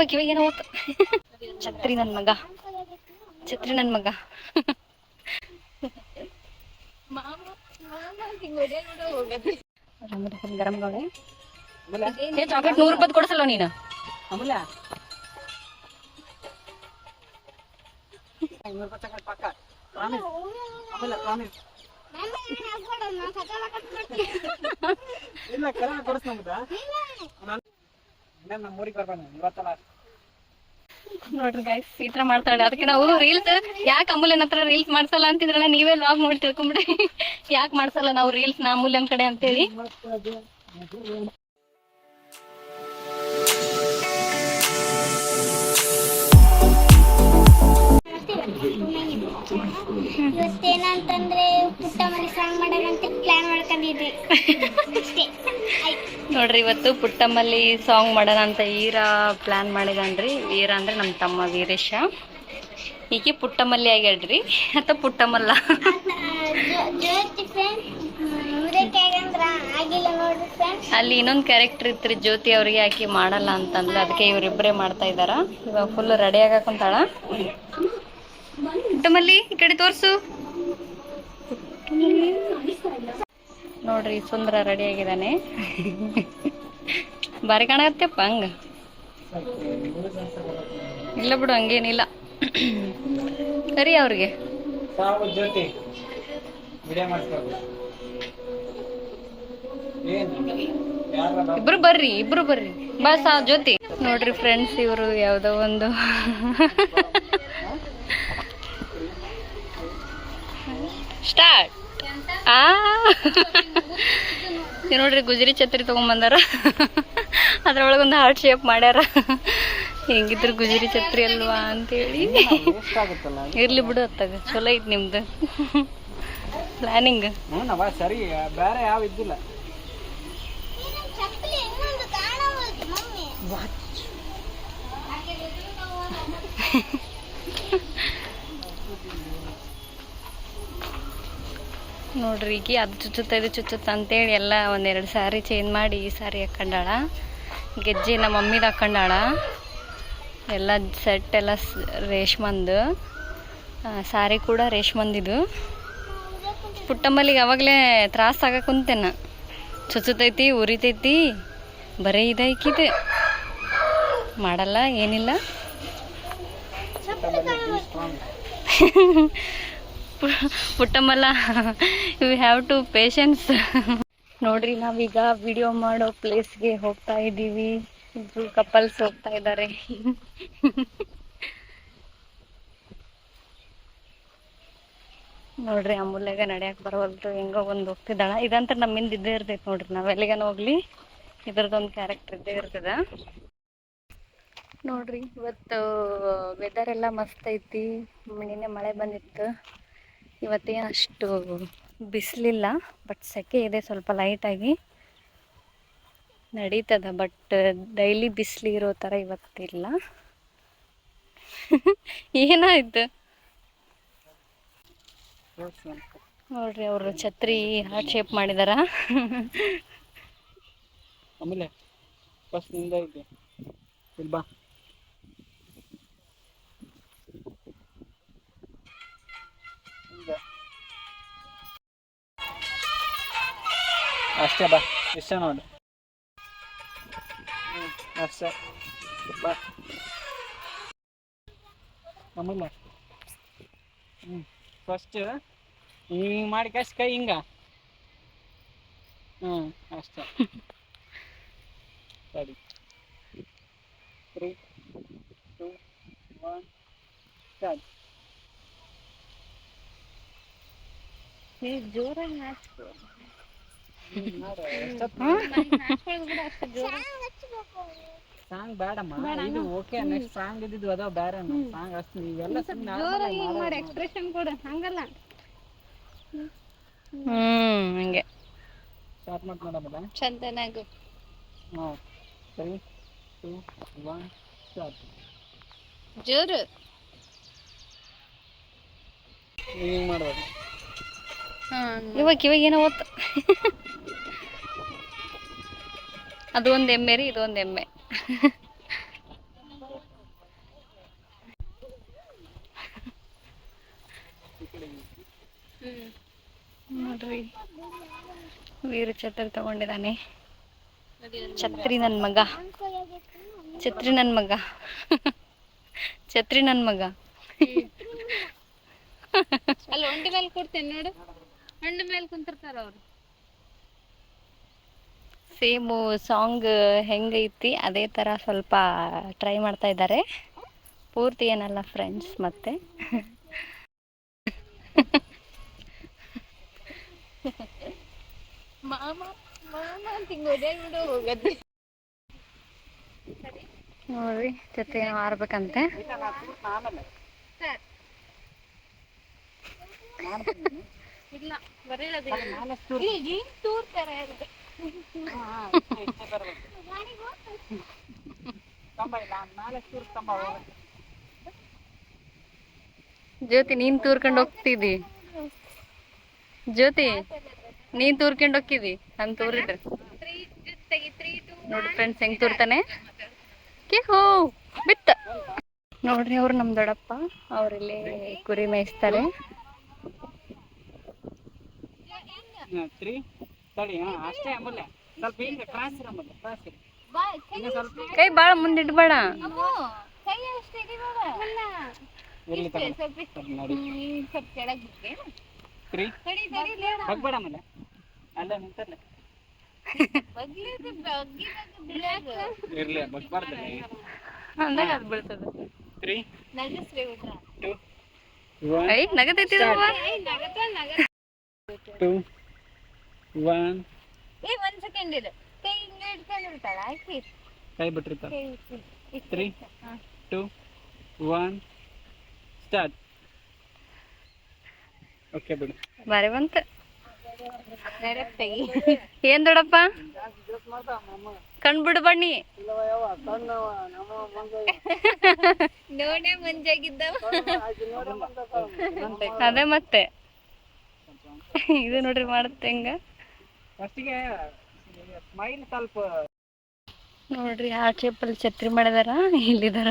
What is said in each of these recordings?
ಇವಾಗ ಏನೋ ಓದ್ತು. ಛತ್ರಿ ನನ್ನ ಮಗ, ಛತ್ರಿ ನನ್ನ ಮಗ. ಗರಂ ಗೋಳೆ ಚಾಕ್ಲೇಟ್ 100 ರೂಪಾಯಿ ಕೊಡ್ಸಲ್ಲ ನೀನು. ನೋಡ್ರಿ ಗೈಸ್ ಈ ತರ ಮಾಡ್ತಾಳೆ. ಅದಕ್ಕೆ ನಾವು ರೀಲ್ಸ್ ಯಾಕೆ ಅಮೂಲ್ಯನ ಹತ್ರ ರೀಲ್ಸ್ ಮಾಡ್ಸಲ್ಲ ಅಂತಿದ್ರಲ್ಲ, ನೀವೇ ಲಾಗ್ ನೋಡಿ ತಿಳ್ಕೊಂಬಿಡಿ ಯಾಕೆ ಮಾಡ್ಸಲ್ಲ ನಾವು ರೀಲ್ಸ್ ನ ಅಮೂಲ್ಯನ್ ಕಡೆ ಅಂತೇಳಿ. ಇವತ್ತೇನಂತಂದ್ರೆ ಪುಟ್ಟ ಮನೆ ಸಾಂಗ್ ಮಾಡೋಣಂತ ಪ್ಲಾನ್ ಮಾಡ್ಕೊಂಡಿದ್ವಿ. ನೋಡ್ರಿ ಇವತ್ತು ಪುಟ್ಟಮ್ಮಲ್ಲಿ ಸಾಂಗ್ ಮಾಡೋಣ ಅಂತ ಈರಾ ಪ್ಲಾನ್ ಮಾಡಿದನ್ರಿ. ವೀರ ಅಂದ್ರೆ ನಮ್ಮ ತಮ್ಮ ವೀರೇಶ, ಈಕೆ ಪುಟ್ಟಮಲ್ಲಿ ಆಗ್ಯಾಡ್ರಿ ಅಥವಾ ಪುಟ್ಟಮಲ್ಲ. ಅಲ್ಲಿ ಇನ್ನೊಂದು ಕ್ಯಾರೆಕ್ಟರ್ ಇತ್ರಿ ಜ್ಯೋತಿ, ಅವ್ರಿಗೆ ಆಕಿ ಮಾಡಲ್ಲ ಅಂತಂದ್ರೆ ಅದಕ್ಕೆ ಇವರಿಬ್ಬರೇ ಮಾಡ್ತಾ ಇದಾರ. ಇವಾಗ ಫುಲ್ ರೆಡಿ ಆಗಾಕುಂತಾಳ. ಪುಟ್ಟಮಲ್ಲಿ ಈ ಕಡೆ ತೋರ್ಸು. ನೋಡ್ರಿ ಸುಂದರ ರೆಡಿ ಆಗಿದ್ದಾನೆ. ಬಾರಿ ಕಾಣತ್ತಪ್ಪ ಹಂಗ. ಇಲ್ಲ ಬಿಡು ಹಂಗೇನಿಲ್ಲ. ಕರಿ ಅವ್ರಿಗೆ. ಇಬ್ರು ಬರ್ರಿ ಬಸ್ ಜ್ಯೋತಿ. ನೋಡ್ರಿ ಫ್ರೆಂಡ್ಸ್, ಇವರು ಯಾವ್ದೋ ಒಂದು ಸ್ಟಾರ್ಟ್. ನೋಡ್ರಿ ಗುಜರಿ ಛತ್ರಿ ತಗೊಂಡ್ಬಂದಾರ. ಅದ್ರೊಳಗೊಂದು ಹಾರ್ಟ್ ಶೇಪ್ ಮಾಡ್ಯಾರ. ಹೆಂಗಿದ್ರು ಗುಜರಿ ಛತ್ರಿ ಅಲ್ವಾ ಅಂತೇಳಿ. ಇರ್ಲಿ ಬಿಡು, ಅತ್ತಾಗ ಚಲೋ ಐತಿ ನಿಮ್ದು ಪ್ಲಾನಿಂಗ್. ಸರಿ, ಬೇರೆ ಯಾವ ಇದ್ದಿಲ್ಲ. ನೋಡ್ರಿ ಈಗ ಅದು ಚುಚ್ಚುತ್ತ ಇದು ಚುಚ್ಚುತ್ತ ಅಂತೇಳಿ ಎಲ್ಲ ಒಂದೆರಡು ಸ್ಯಾರಿ ಚೇಂಜ್ ಮಾಡಿ ಈ ಸ್ಯಾರಿ ಹಾಕೊಂಡಾಳ. ಗೆಜ್ಜೆ ನಮ್ಮ ಮಮ್ಮಿದು ಹಾಕೊಂಡಾಳ. ಎಲ್ಲ ಸೆಟ್ ಎಲ್ಲ ರೇಷ್ಮಂದು, ಸ್ಯಾರಿ ಕೂಡ ರೇಷ್ಮಂದಿದು. ಪುಟ್ಟಮ್ಮಲ್ಲಿಗೆ ಅವಾಗಲೇ ತ್ರಾಸ ಆಗಕ್ಕೆ ಕುಂತೇನ. ಚುಚ್ಚುತ್ತೈತಿ, ಉರಿತೈತಿ, ಬರೀ ಇದೈಕಿದೆ, ಮಾಡಲ್ಲ ಏನಿಲ್ಲ. ಪುಟ್ಟಮ್ಮಲ್ಲ, ಯು ಹ್ಯಾವ್ ಟು ಪೇಷನ್ಸ್. ನೋಡ್ರಿ ನಾವೀಗ ವಿಡಿಯೋ ಮಾಡೋ ಪ್ಲೇಸ್ಗೆ ಹೋಗ್ತಾ ಇದ್ದೀವಿ. ಇಬ್ರು ಕಪಲ್ಸ್ ಹೋಗ್ತಾ ಇದ್ದಾರೆ. ನೋಡ್ರಿ ಅಮೂಲ್ಯಾಗ ನಡೆಯಕ್ ಬರೋಲ್ತು, ಹೆಂಗೋ ಒಂದು ಹೋಗ್ತಿದ್ದಾಳ. ಇದಂತ ನಮ್ಮಿಂದ ಇದ್ದೇ ಇರ್ತೈತಿ ನೋಡ್ರಿ. ನಾವ್ ಎಲ್ಲಿಗನ ಹೋಗ್ಲಿ ಇದ್ರದೊಂದು ಕ್ಯಾರೆಕ್ಟರ್ ಇದ್ದೇ ಇರ್ತದ. ನೋಡ್ರಿ ಇವತ್ತು ವೆದರ್ ಎಲ್ಲ ಮಸ್ತ್ ಐತಿ. ನಿನ್ನೆ ಮಳೆ ಬಂದಿತ್ತು. ಇವತ್ತೇನು ಅಷ್ಟು ಬಿಸಿಲಿಲ್ಲ, ಬಟ್ ಸೆಕೆ ಇದೆ ಸ್ವಲ್ಪ ಲೈಟಾಗಿ. ನಡೀತದ, ಬಟ್ ಡೈಲಿ ಬಿಸಿಲು ಇರೋ ಥರ ಇವತ್ತಿಲ್ಲ. ಏನಾಯ್ತು ನೋಡ್ರಿ, ಅವರು ಛತ್ರಿ ಹಾರ್ಟ್ ಶೇಪ್ ಮಾಡಿದಾರ. ಆಮೇಲೆ ಅಷ್ಟೇ ಬಾ, ಇಷ್ಟ ನೋಡು ಅಷ್ಟೇ ಬಾ. ಆಮೇಲೆ ಫಸ್ಟ್ ಹಿಂಗೆ ಮಾಡಿ ಕಷ್ಟ ಕೈ ಹಿಂಗ. ಅಷ್ಟೇ. ಸರಿ, 3, 2, 1 ಸ್ಟಾರ್ಟ್. ಜೋರಾಗಿ ನಾಚ್ಕೊ. ಸಾಂಗ್ ಬೇಡಮ್ಮ, ಇದು ಓಕೆ. ನೆಕ್ಸ್ಟ್ ಸಾಂಗ್ ಇದ್ದಿದ್ದು ಅದಾವ ಬೇರೆ ಸಾಂಗ್ ಅಷ್ಟು. ಇವೆಲ್ಲ ಎಕ್ಸ್ಪ್ರೆಷನ್ ಕೊಡು, ಹಂಗಲ್ಲ. ಹಂಗೆ ಸ್ಟಾರ್ಟ್ ಮಾಡೋದಲ್ಲ ಚಂದನಾಗು. 3, 2, 1 ಸ್ಟಾರ್ಟ್. ಜೋರು ಹಿಂಗೆ ಮಾಡ್ಬೋದು. ಇವಾಗ ಏನೋ ಓದ್ತು. ಅದು ಒಂದು ಎಮ್ಮೆ ರೀ, ಇದು ಒಂದು ಎಮ್ಮೆ. ನೋಡ್ರಿ ವೀರು ಛತ್ರಿ ತಗೊಂಡಿದ್ದಾನೆ. ಛತ್ರಿ ನನ್ನ ಮಗ, ಛತ್ರಿ ನನ್ನ ಮಗ, ಛತ್ರಿ ನನ್ನ ಮಗ. ಅಲ್ಲಿ ಒಂಟಿ ಮೇಲೆ ಕೊಡ್ತೇನೆ ನೋಡು, ಹಣ್ಣು ಮೇಲೆ ಕುಂತಿರ್ತಾರ ಅವ್ರು. ಸೇಮು ಸಾಂಗ್ ಹೆಂಗೈತಿ ಅದೇ ಥರ ಸ್ವಲ್ಪ ಟ್ರೈ ಮಾಡ್ತಾ ಇದ್ದಾರೆ. ಪೂರ್ತಿ ಏನಲ್ಲ ಫ್ರೆಂಡ್ಸ್. ಮತ್ತೆ ಮಾಮ ಮಾಮ ಅಂತ ಹಿಂಗ್ ಓಡಾಡ್ಬಿಡು ಹೋಗತ್ತೆ. ನೋಡ್ರಿ ಛತ್ರಿ ಏನೋ ಹಾರ್ಬೇಕಂತೆ. ಇಲ್ಲ ಬರೀ ತೂರ್ತಾರ ಜ್ಯೋತಿ ನೀನ್ ತೂರ್ಕೊಂಡು ಹೋಗ್ತಿದ್ದಿ. ಜ್ಯೋತಿ ನೀನ್ ತೂರ್ಕೊಂಡು ಹೋಗ್ತಿದ್ದಿ. ನಾನು ತೂರಿಡ್ರಿ ನೋಡಿ ಫ್ರೆಂಡ್ಸ್ ಹೆಂಗ್ ತೂರ್ತಾನೆ. ಹೋ ಬಿತ್ತ ನೋಡ್ರಿ. ಅವ್ರು ನಮ್ ದೊಡ್ಡಪ್ಪ ಅವ್ರಿಲ್ಲಿ ಕುರಿ ಮೇಯಿಸ್ತಾರೆ. ಕೈ ಬಾಳ ಮುಂದಿಡ್ಬೇಡ. ಅಂದಾಗ ಅದು ಬೀಳ್ತದ. ನಗತೈತಿ ಒಂದ್ ಸೆಕೆಂಡ್ ಇರು. ಕೈ ಹಿಂಗ ಇಟ್ಕೊಂಡಿರ್ತಾಳ ಆಕಿ. ಕೈ ಬಿಟ್ಟಿರ್ತಾರ. 3, 2, 1 ಸ್ಟಾರ್ಟ್. ಓಕೆ ಬಿಡು. ಬಾರಿ ಬಂತ. ಡೈರೆಕ್ಟ್ ತೆಗಿ. ಏನ್ ದೊಡ್ಡಪ್ಪ ಕಣ್ ಬಿಡು ಬನ್ನಿ. ನೋಡೇ ಮಂಜಾಗಿದ್ದವ. ಅದೇ ಮತ್ತೆ ಇದು ನೋಡ್ರಿ ಮಾಡುತ್ತೆ ಹೆಂಗ. ಫಸ್ಟಿಗೆ ಸ್ಮೈಲ್ ಸ್ವಲ್ಪ ನೋಡ್ರಿ ಆ ಶೇಪಲ್ಲಿ ಛತ್ರಿ ಮಾಡಿದಾರ. ಇಲ್ಲಿದಾರ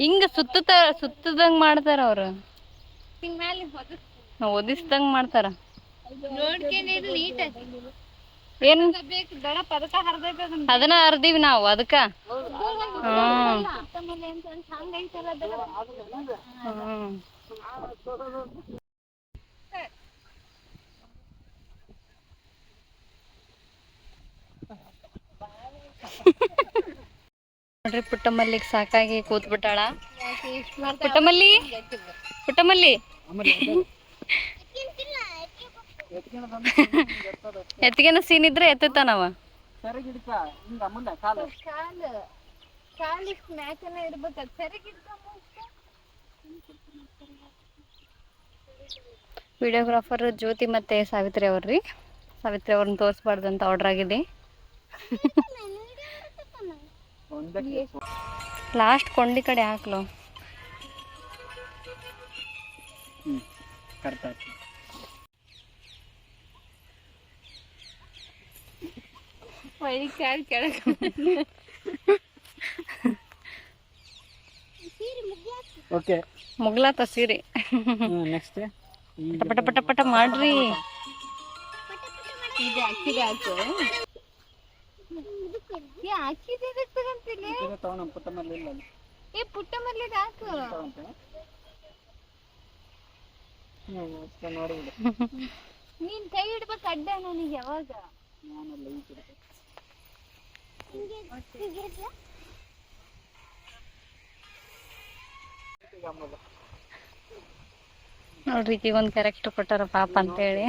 ಹಿಂಗ ಸುತ್ತದಂಗ್ ಮಾಡ್ತಾರ ಅವ್ರು. ಹಿಂಗ್ ಮ್ಯಾಲೆ ಒದಿಸ್ದಂಗ್ ಮಾಡ್ತಾರ. ನೋಡ್ಕೊಂಡಿರು ನೀಟಾಗಿ. ಏನ್ ಬೇಕು ದೊಡ್ಡಪ್ಪ ಅದಕ್ಕ ಹರ್ದೈತೆ ಅದನ್ನ ಅರ್ದಿವಿ ನಾವು ಅದಕ್ಕ. ನೋಡ್ರಿ ಪುಟ್ಟಮಲ್ಲಿಗೆ ಸಾಕಾಗಿ ಕೂತ್ಬಿಟ್ಟಾಳ. ಪುಟ್ಟಮಲ್ಲಿ ಪುಟ್ಟಮಲ್ಲಿ ಎತ್ತಿಗೆನ ಸೀನ್ ಇದ್ರೆ ಎತ್ತುತ್ತಾನವ. ವಿಡಿಯೋಗ್ರಾಫರ್ ಜ್ಯೋತಿ ಮತ್ತೆ ಸಾವಿತ್ರಿ ಅವ್ರಿ. ಸಾವಿತ್ರಿ ಅವ್ರನ್ನ ತೋರಿಸ್ಬಾರ್ದು ಅಂತ ಆರ್ಡರ್ ಆಗಿದೆ. ಲಾಸ್ಟ್ ಕೊಂಡಿ ಕಡೆ ಹಾಕ್ಲು. ಓಕೆ ಮುಗ್ಲಾತ ಸೀರೆ. ನೆಕ್ಸ್ಟ್ ಪಟ ಪಟ ಪಟ ಮಾಡ್ರಿ. ಇದು ಅಕ್ಕಿಗೆ ಹಾಕು. ಪುಟ್ಟ ಮಲ್ಲಿಗೆ ಹಾಕು. ನೀನ್ ಕೈ ಇಡ್ಬೇಕು ಅಡ್ಡ ನನಗೆ ಯಾವಾಗ. ನೋಡ್ರಿ ಈಗ ಒಂದ್ ಕ್ಯಾರೆಕ್ಟರ್ ಕೊಟ್ಟಾರ ಪಾಪ ಅಂತ ಹೇಳಿ.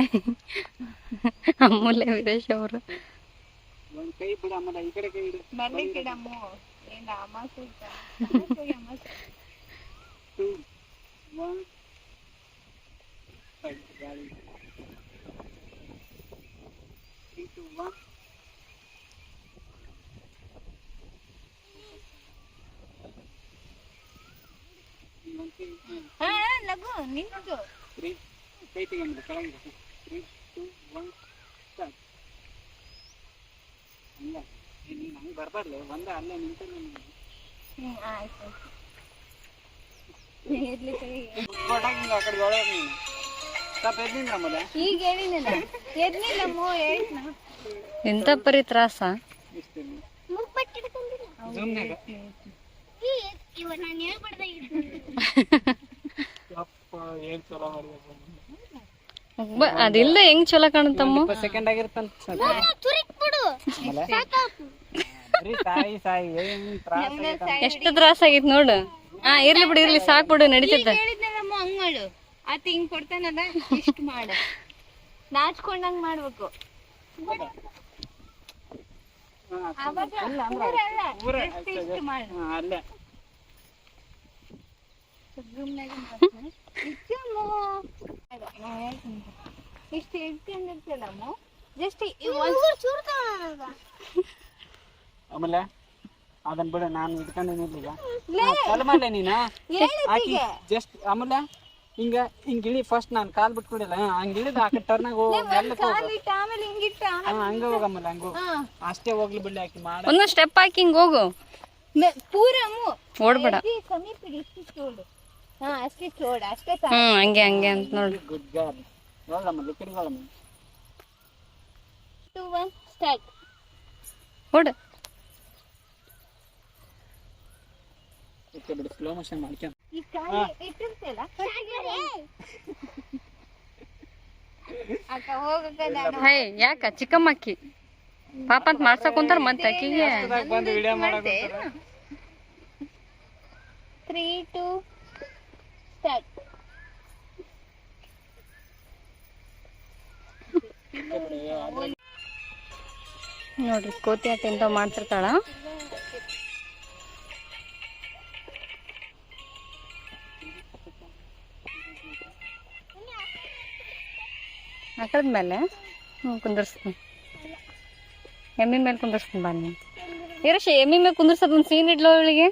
ಅಮೂಲ್ಯ ವೀರೇಶ್ ಅವರು. ಬರ್ಲಿ ಗಿಡಮ್ಮು ಏನ್ ಅಮಾಸೆ ಲಘು ನಿಂತು. ಕೈ ತೆಗೆಂಬಿಡು ಕೆಳಗೆ 3 2 1 ಸ್ಟಾರ್ಟ್ ಹಂಗ ನೀನು ಹಂಗೆ ಬರಬಾರ್ದು ಒಂದ ಅಲ್ಲೇ ನಿಂತು ಆಯ್ತು ಆ ಕಡೆ ಒಳಗೆ ನೀನು ಸ್ವಲ್ಪ ಎದ್ನಿಂದ್ರ ಆಮೇಲೆ ಈಗ ಹೇಳಿನಲ್ಲ ಎಂತ ಪರಿ ತ್ರಾಸ ಇಷ್ಟಿಲ್ಲ ಮುಪ್ಪಟ್ಟು ಹಿಡ್ಕೊಂಡಿಲ್ಲ ಜೂಮ್ನಾಗ ಇವ ನಾನು ಹೇಳ್ಬಾರ್ದಾಗಿತ್ತು ಯಪ್ಪ ಏನ್ ಚಲೋ ಮಾಡಿದೆ ಅದಿಲ್ಲ ಹೆಂಗ್ ಚಲೋ ಕಾಣುತ್ತಮ್ಮ 20 ಸೆಕೆಂಡ್ ಆಗಿರ್ತಂತ ತುರಿಕ್ ಬಿಡು ಸಾಕಾಕು ಬರೀ ಸಾಯಿ ಸಾಯಿ ಏನ್ ತ್ರಾಸ ಎಷ್ಟು ತ್ರಾಸ ಆಗೈತ್ ನೋಡು ಇರ್ಲಿ ಬಿಡು ಇರ್ಲಿ ಸಾಕ್ ಬಿಡು ನಡೀತೈತೆ ಹೇಳಿದ್ನಲ್ಲಮ್ಮ ಹಂಗ್ ಮಾಡು ಆತ ಹಿಂಗ್ ಕೊಡ್ತಾನದ ಇಷ್ಟ ಮಾಡ ನಾಚ್ಕೊಂಡಂಗ್ ಮಾಡ್ಬೇಕು ಅಲ್ಲೇ ಇಷ್ಟು ಇಟ್ಕೊಂಡಿರ್ತಲ್ಲಮ್ಮ ಜಸ್ಟ್ ಆಮೇಲೆ ಅದನ್ನ ಬಿಡು ನಾನು ಇಟ್ಕೊಂಡಿನಿಲ್ಲ ಚಾಲು ಮಾಡ್ಲೆ ನೀನು ಆಕಿ ಜಸ್ಟ್ ಆಮೇಲೆ ಹಿಂಗ ಹಿಂಗ ಇಳಿ ಫಸ್ಟ್ ನಾನು ಕಾಲ್ ಬಿಟ್ಕೊಡಿಲ್ಲ ಹಂಗ ಇಳಿದ ಆ ಕಡೆ ಟರ್ನಾಗ ಹೋಗಿ ಆಮೇಲೆ ಹಿಂಗಿಟ್ಟ ಹಂಗ ಹೋಗಮ್ಮಲ್ಲ ಹಂಗ ಹೋಗ ಅಷ್ಟೇ ಹೋಗ್ಲಿ ಬಿಡ್ಲಿ ಆಕಿ ಮಾಡ ಒಂದೊಂದ್ ಸ್ಟೆಪ್ ಹಾಕಿ ಹಿಂಗ್ ಹೋಗು ಪೂರಮ್ಮು ಓಡ್ಬೇಡ ಕಮ್ಮಿ ಬಿಡಿ ಇಷ್ಟು ನೋಡು ಅಷ್ಟೇ ನೋಡು ಅಷ್ಟೇ ಹಂಗೆ ಹಂಗೆ ಅಂತ ನೋಡು ಗುಡ್ ಗರ್ಲ್ ನೋಡಮ್ಮ ಲಿಕ್ಕಿಡ್ಗಳಮ್ಮ 2 1 ಸ್ಟಾರ್ಟ್ ಓಡು ಬಿಡು ಸ್ಲೋ ಮೋಷನ್ ಮಾಡ್ಕೊಂಡ್ ಈ ಕಾಲಿ ಇಟ್ಟಿರ್ತಲ್ಲ ಅಕ್ಕ ಹೋಗಕ್ಕ ನಾನು ಹೇ ಯಾಕ ಚಿಕ್ಕಮ್ಮಕ್ಕಿ ಪಾಪ ಅಂತ ಮಾಡ್ಸಕ್ ಕುಂತಾರ ಮತ್ತೆ ಅಕ್ಕಿಗೆ ಬಂದು ವಿಡಿಯೋ ಮಾಡಕ್ಕೆ 3 2 ಸ್ಟಾರ್ಟ್ ನೋಡ್ರಿ ಕೋತಿ ಆಟ ಎಂತ ಮಾಡ್ತಿರ್ತಾಳ ಹಾಕದ್ಮೇಲೆ ಕುಂದರ್ಸ್ತೀನಿ ಎಮ್ಮಿ ಮೇಲೆ ಕುಂದರ್ಸ್ತೀನಿ ಬಾ ನೀನು ಇರಶ ಎಮ್ಮಿ ಮೇಲೆ ಕುಂದರ್ಸೋದು ಒಂದು ಸೀನ್ ಇಡ್ಲೋ ಅವಳಿಗೆ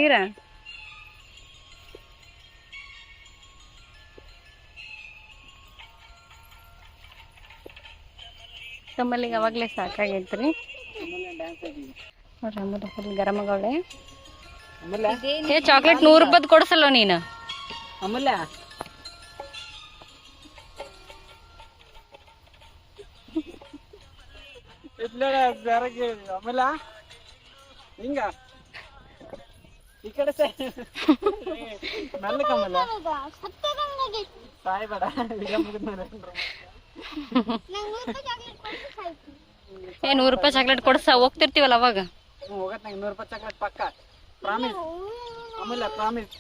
ಈರ ಕಮ್ಮಲ್ಲಿಗೆ ಅವಾಗಲೇ ಸಾಕಾಗೈತ್ರಿ ನೋಡ್ರಿ ಆಮೇಲೆ ಫುಲ್ ಗರಮಗವಳೆ ಆಮೇಲೆ ಏ ಚಾಕ್ಲೇಟ್ 100 ರೂಪಾಯ್ದು ಕೊಡ್ಸಲ್ಲ ನೀನು ಆಮೇಲೆ ಆಮೇಲೆ ಹಿಂಗ ಈ ಕಡೆ ಮೆಲ್ಲಕಮ್ಮಲ್ಲ ಸಾಯ್ ಬೇಡ ವಿಡಿಯೋ ಮುಗಿದ್ಮೇಲೆ ಏ 100 ರೂಪಾಯಿ ಚಾಕ್ಲೇಟ್ ಕೊಡ್ಸ ಹೋಗ್ತಿರ್ತೀವಲ್ಲ ಅವಾಗ ಹೋಗತ್ ನಂಗೆ 100 ರೂಪಾಯಿ ಚಾಕ್ಲೇಟ್ ಪಕ್ಕ ಪ್ರಾಮಿಸ್ ಆಮೇಲೆ ಪ್ರಾಮಿಸ್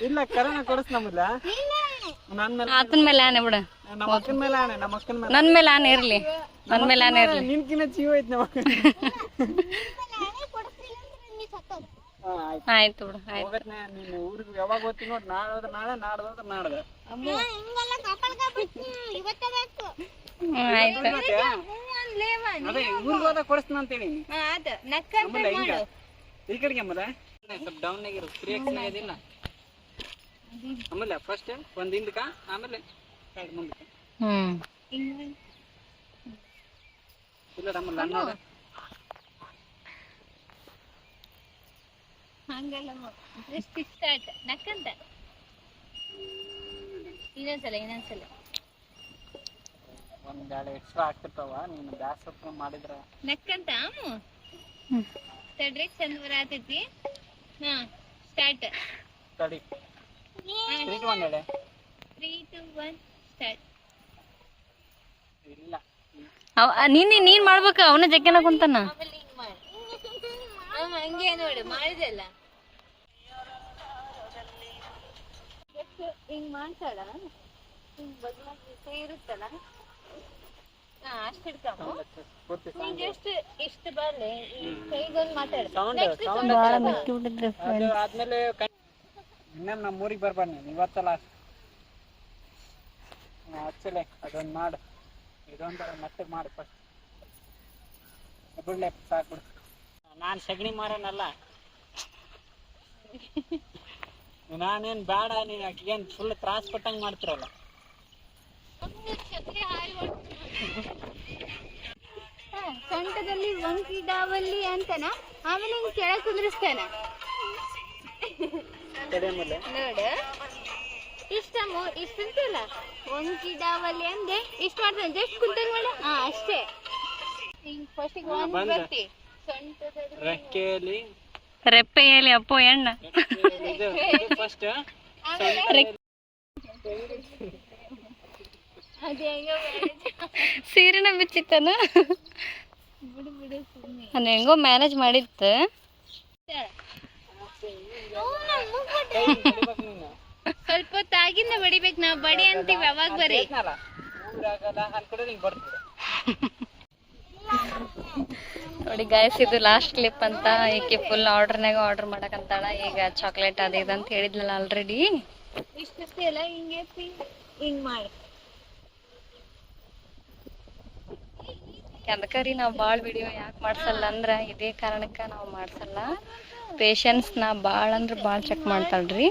ಇಲ್ಲ ಕರೆನ ಕೊಡಿಸ್ ನಮ್ಮಲ್ಲ ನನ್ನ ಮೇಲೆ ಆತನ ಮೇಲೆ ಆನೆ ಬಿಡ ನಮ್ಮ ಅಕ್ಕನ ಮೇಲೆ ಆಣೆ ನಮ್ಮ ಅಕ್ಕನ ಮೇಲೆ ನನ್ ಮೇಲೆ ಆನೆ ಇರ್ಲಿ ನನ್ ಮೇಲೆ ಆನೆ ಇರ್ಲಿ ನಿನ್ಕಿನ್ನ ಜೀವ ಐತಿ ನಮ್ಮ ಆಯ್ತು ಬಿಡು ಆಯ್ತು ಹೋಗತ್ನೆ ನೀನು ಊರಿಗೆ ಯಾವಾಗ ಹೋಗ್ತೀನಿ ನೋಡಿ ನಾಳೆ ಹೋದ್ರೆ ನಾಳೆ ನಾಡ್ದು ಹೋದ್ರೆ ನಾಡ್ದು ಆಯ್ತು ಅದೇ ಊರಿಗೆ ಹೋದಾಗ ಕೊಡಿಸ್ತೀನಿ ಅಂತೇಳಿ ಅದ ನಕ್ಕಂತ ಆಮೇಲೆ ಹಿಂಗ ಈ ಕಡೆಗೆ ಆಮೇಲೆ ಸ್ವಲ್ಪ ಡೌನ್ ಆಗಿರು 3x ಆಗಿಲ್ಲ ಆಮೇಲೆ ಫಸ್ಟ್ ಒಂದ್ ಹಿಂದಕ್ಕ ಆಮೇಲೆ ಎರಡು ಮುಂದಕ್ಕೆ ಇಲ್ಲ ಆಮೇಲೆ ಅನ್ನೋದ ಹಂಗಲ್ಲ ಜಸ್ಟ್ ಸ್ಟಾರ್ಟ್ ನಕ್ಕಂತ ಇನ್ನೊಂದ್ಸಲ ಒಂದೆರಡು ಎಕ್ಸ್ಟ್ರಾ ಆಗ್ತಿರ್ತಾವ ನೀನು ಬ್ಯಾಸ್ ಮಾಡಿದ್ರ ನಕ್ಕಂತ ತಡ್ರಿ ಚಂದ ಬರತೈತಿ ಸ್ಟಾರ್ಟ್ ತಡಿ 3 2 1 ಹೇಳೆ 3 2 1 ಸ್ಟಾರ್ಟ್ ಇಲ್ಲ ನೀನ್ ಮಾಡ್ಬೇಕ ಅವನ ಜಗ್ಗನ ಕುಂತಾನ ಆಮೇಲೆ ಹಿಂಗ್ ಮಾಡಿ ಹಂಗೆ ನೋಡು ಮಾಡಿದೆಲ್ಲ ಹಿಂಗ್ ಮಾಡ್ತಾಳ ಹಿಂಗ್ ಬಗ್ಲಾಗಿ ಕೈ ಇರುತ್ತಲ್ಲ ಅಷ್ಟು ಹಿಡ್ಕಮ್ಮ ನೀನ್ ಜಸ್ಟ್ ಇಷ್ಟು ಬರ್ಲಿ ಕೈಗೊಂದು ಮಾತಾಡ ಬಾಳ ಮಿಕ್ಕಿ ಬಿಟ್ಟಿದ್ರಿ ಅದು ಆದ್ಮೇಲೆ ಇನ್ನೇನು ನಮ್ಮ ಊರಿಗೆ ಬರ್ಬಾರ್ದು ನೀನು ಇವತ್ತಲ್ಲ ಆಕ್ಚುಲಿ ಅದೊಂದು ಮಾಡು ಇದೊಂದು ಮತ್ತೆ ಮಾಡು ಫಸ್ಟ್ ಬಿಡ್ಲೆ ಸಾಕು ಬಿಡು ನಾನು ಸಗಣಿ ಮಾರನಲ್ಲ ನಾನೇನ್ ಬೇಡ, ನೀನ್ ಆಕಿಗೇನ್ ಫುಲ್ ತ್ರಾಸ್ ಕೊಟ್ಟಂಗ್ ಮಾಡ್ತಿರಲ್ಲ. ಸೊಂಟದಲ್ಲಿ ವಂಕಿಡಾವಲ್ಲಿ ಅಂತನ, ಆಮೇಲೆ ಹಿಂಗ್ ಕೆಳಗ್ ಕುಂದ್ರಿಸ್ತಾನ ನೋಡು. ಇಷ್ಟಂತಲ್ಲ ವಂಕಿಡಾವಲ್ಲಿ ಅಂದೆ ಇಷ್ಟ ಮಾಡ್ತಾನೆ, ಜಸ್ಟ್ ಕುಂತಂಗ್ ಮಾಡ. ಅಷ್ಟೇ. ಹಿಂಗ್ ಫಸ್ಟಿಗೆ ಬರ್ತಿ ಸೊಂಟದಲ್ಲಿ ರೆಕ್ಕೆಯಲ್ಲಿ ರೆಪ್ಪೆಯಲ್ಲಿ ಅಪ್ಪೋ ಎಣ್ಣ ಫಸ್ಟ್ ಸೀರೆನ ಬಿಚ್ಚಿತ್ತನ. ನಾನು ಹೆಂಗೋ ಮ್ಯಾನೇಜ್ ಮಾಡಿತ್ತು. ಸ್ವಲ್ಪ ಹೊತ್ತಾಗಿಂದ ಬಡಿಬೇಕು ನಾವು. ಬಡಿ ಅಂತೀವಿ ಅವಾಗ ಬರೀ. ನೋಡಿ ಗಾಯ್ಸ್, ಇದು ಲಾಸ್ಟ್ ಕ್ಲಿಪ್ ಅಂತ. ಈಕೆ ಫುಲ್ ಆರ್ಡರ್ ಮಾಡಕಂತಾಳ. ಈಗ ಚಾಕ್ಲೇಟ್ ಅದು ಇದು ಅಂತ ಹೇಳಿದ್ಲಲ್ಲ ಆಲ್ರೆಡಿ. ಇಷ್ಟೇ ಅಲ್ಲ, ಹಿಂಗೆ ಹಿಂಗ್ ಮಾಡಿ. ಅದಕ್ಕೆ ರೀ ನಾವು ಭಾಳ ವಿಡಿಯೋ ಯಾಕೆ ಮಾಡ್ಸಲ್ಲ ಅಂದ್ರೆ ಇದೇ ಕಾರಣಕ್ಕೆ ನಾವು ಮಾಡ್ಸಲ್ಲ. ಪೇಷನ್ಸ್ನ ಭಾಳ ಅಂದ್ರೆ ಭಾಳ ಚೆಕ್ ಮಾಡ್ತಾಳ್ರಿ.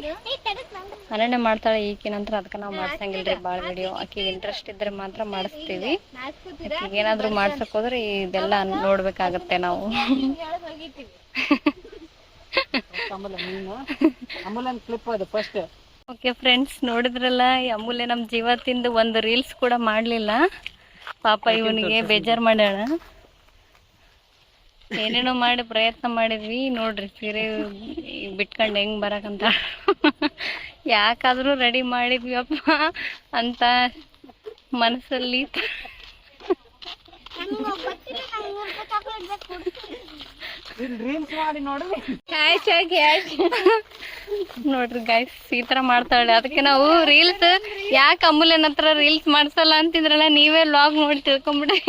ಅನನ್ಯ ಮಾಡ್ತಾಳೆ ಈಗಿನಂತರ, ಅದಕ್ಕೆ ನಾವು ಮಾಡ್ಸಂಗಿಲ್ರಿ ಭಾಳ ವಿಡಿಯೋ. ಆಕೆಗೆ ಇಂಟ್ರೆಸ್ಟ್ ಇದ್ರೆ ಮಾತ್ರ ಮಾಡಿಸ್ತೀವಿ. ಆಕೆಗೆ ಏನಾದರೂ ಮಾಡ್ಸಕ್ ಹೋದ್ರೆ ಇದೆಲ್ಲ ನೋಡ್ಬೇಕಾಗತ್ತೆ ನಾವು. ಓಕೆ ಫ್ರೆಂಡ್ಸ್, ನೋಡಿದ್ರಲ್ಲ ಈ ಅಮೂಲ್ಯ ನಮ್ಮ ಜೀವತ್ತಿಂದ ಒಂದು ರೀಲ್ಸ್ ಕೂಡ ಮಾಡಲಿಲ್ಲ. ಪಾಪ ಇವನಿಗೆ ಬೇಜಾರು ಮಾಡ್ಯಾಳ. ಏನೇನೋ ಮಾಡಿ ಪ್ರಯತ್ನ ಮಾಡಿದ್ವಿ. ನೋಡ್ರಿ ಸೀರೆ ಬಿಟ್ಕೊಂಡು ಹೆಂಗ್ ಬರಕಂತ. ಯಾಕಾದ್ರೂ ರೆಡಿ ಮಾಡಿದ್ವಿ ಅಪ್ಪ ಅಂತ ಮನಸ್ಸಲ್ಲಿ ನೋಡ್ರಿ ಗೈಸ್, ಈ ತರ ಮಾಡ್ತಾಳೆ. ಅದಕ್ಕೆ ನಾವು ರೀಲ್ಸ್ ಯಾಕೆ ಅಮೂಲ್ಯನ ಹತ್ರ ರೀಲ್ಸ್ ಮಾಡ್ಸಲ್ಲ ಅಂತಿದ್ರಲ್ಲ, ನೀವೇ ವ್ಲಾಗ್ ನೋಡಿ ತಿಳ್ಕೊಂಬಿಡ್ರಿ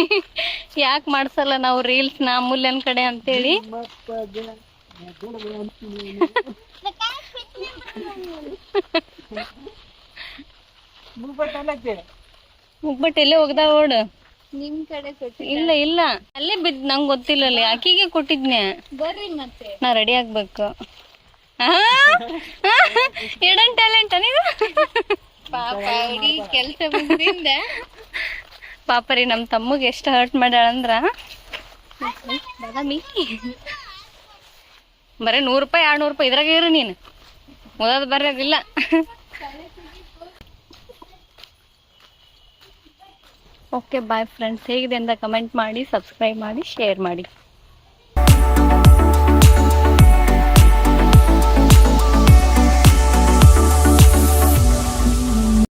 ಯಾಕೆ ಮಾಡ್ಸಲ್ಲ ನಾವು ರೀಲ್ಸ್ನ ಅಮೂಲ್ಯನ ಕಡೆ ಅಂತೇಳಿ. ಮುಗ್ಬಟ್ ಎಲ್ಲೇ ಹೋಗ್ದ ಓಡು. ನಿಮ್ ಕಡೆ ಇಲ್ಲ ಇಲ್ಲ, ಅಲ್ಲೇ ಬಿದ್. ನಂಗೆ ಗೊತ್ತಿಲ್ಲ, ಅಲ್ಲಿ ಆಕಿಗೆ ಕೊಟ್ಟಿದ್ನೆ. ಬರ್ರಿ ಮತ್ತೆ ನಾ ರೆಡಿ ಆಗ್ಬೇಕು. ಹಿಡನ್ ಟ್ಯಾಲೆಂಟ್ ನೀವು. ಪಾಪ ಇಡೀ ಕೆಲ್ಸ ಬಂದ್ರಿಂದ ಪಾಪ ರೀ, ನಮ್ಮ ತಮ್ಮಗೆ ಎಷ್ಟು ಹರ್ಟ್ ಮಾಡ್ಯಾಳಂದ್ರ, ಬಾದಾಮಿ ಬರೀ 100 ರೂಪಾಯಿ 200 ರೂಪಾಯಿ ಇದ್ರಾಗ ಇರು ನೀನು. ಓದೋದು ಬರೋದಿಲ್ಲ. ಓಕೆ ಬಾಯ್ ಫ್ರೆಂಡ್ಸ್, ಹೇಗಿದೆ ಅಂತ ಕಮೆಂಟ್ ಮಾಡಿ, ಸಬ್ಸ್ಕ್ರೈಬ್ ಮಾಡಿ, ಶೇರ್ ಮಾಡಿ.